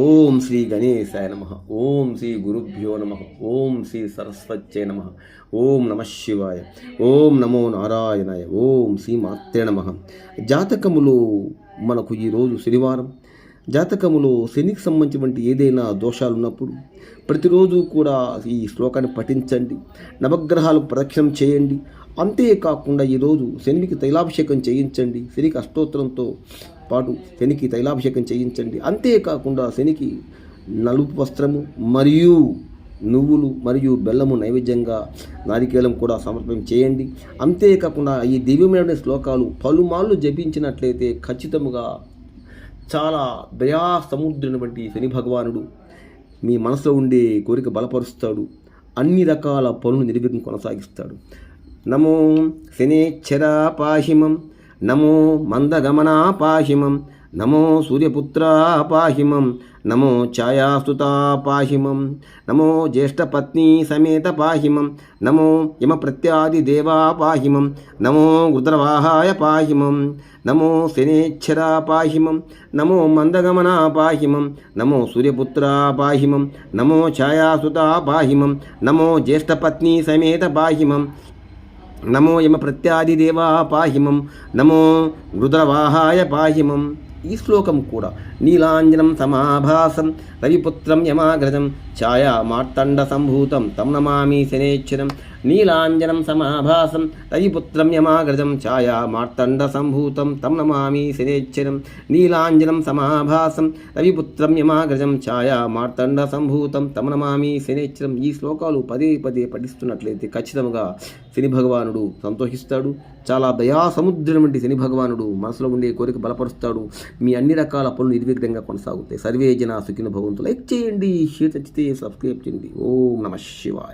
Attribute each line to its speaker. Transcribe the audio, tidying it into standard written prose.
Speaker 1: ఓం శ్రీ గణేశాయ నమః. ఓం శ్రీ గురుభ్యో నమః. ఓం శ్రీ సరస్వత్యై నమః. ఓం నమః శివాయ. ఓం నమో నారాయణాయ. ఓం శ్రీ మాత్రే నమః. జాతకములో మనకు ఈరోజు శనివారం. జాతకములో శనికి సంబంధించినటువంటి ఏదైనా దోషాలు ఉన్నప్పుడు ప్రతిరోజు కూడా ఈ శ్లోకాన్ని పఠించండి. నవగ్రహాలకు ప్రదక్షిణం చేయండి. అంతేకాకుండా ఈరోజు శనికి తైలాభిషేకం చేయించండి. శనికి అష్టోత్తరంతో పాటు శనికి తైలాభిషేకం చేయించండి. అంతేకాకుండా శనికి నలుపు వస్త్రము మరియు నువ్వులు మరియు బెల్లము నైవేద్యంగా నారికేలం కూడా సమర్పణ చేయండి. అంతేకాకుండా ఈ దివ్యమైన శ్లోకాలు పలుమార్లు జపించినట్లయితే ఖచ్చితంగా చాలా దయా సముద్రైనటువంటి శని భగవానుడు మీ మనసులో ఉండే కోరిక బలపరుస్తాడు. అన్ని రకాల పనులు నిర్విఘ్నం కొనసాగిస్తాడు. నమో శనేశ్వర పాహిమం, నమో మందగమనా పాహిమం, నమో సూర్యపుత్ర పాహిమం, నమో ఛాయాస్తుతా పాహిమం, నమో జ్యేష్ఠపత్ని సమేత పాహిమం, నమో యమప్రత్యాది దేవా పాహిమం, నమో రుద్రవాహాయ పాహిమం, నమో శనేశ్వర పాహిమం, నమో మందగమనా పాహిమం, నమో సూర్యపుత్ర పాహిమం, నమో ఛాయాసుతా పాహిమం, నమో జ్యేష్ఠపత్ని సమేత పాహిమం, నమో యమ ప్రత్యాది దేవా పాహిమం, నమో రుద్రవాహాయ పాహిమం. ఈ శ్లోకం కూడా నీలాంజనం సమాభాసం రవిపుత్రం యమాగ్రజం ఛాయా మార్తండ సంభూతం తం నమామి శనేశ్వరం. నీలాంజనం సమాభాసం రవిపుత్రం యమాగ్రజం ఛాయా మార్తండ సంభూతం తం నమామి శనేశ్వరం. నీలాంజనం సమాభాసం రవిపుత్రం యమాగ్రజం ఛాయా మార్తండ సంభూతం తం నమామి శనేశ్వరం. ఈ శ్లోకాలు పదే పదే పఠిస్తున్నట్లయితే ఖచ్చితంగా శని భగవానుడు సంతోషిస్తాడు. చాలా దయా సముద్రం వంటి శని భగవానుడు మనసులో ఉండే కోరిక బలపరుస్తాడు. మీ అన్ని రకాల పనులు నిర్విఘ్నంగా కొనసాగుతాయి. సర్వే జన సుఖినో భవంతు. లైక్ చేయండి, షేర్ నచ్చితే సబ్స్క్రైబ్ చేయండి. ఓం నమః శివాయ.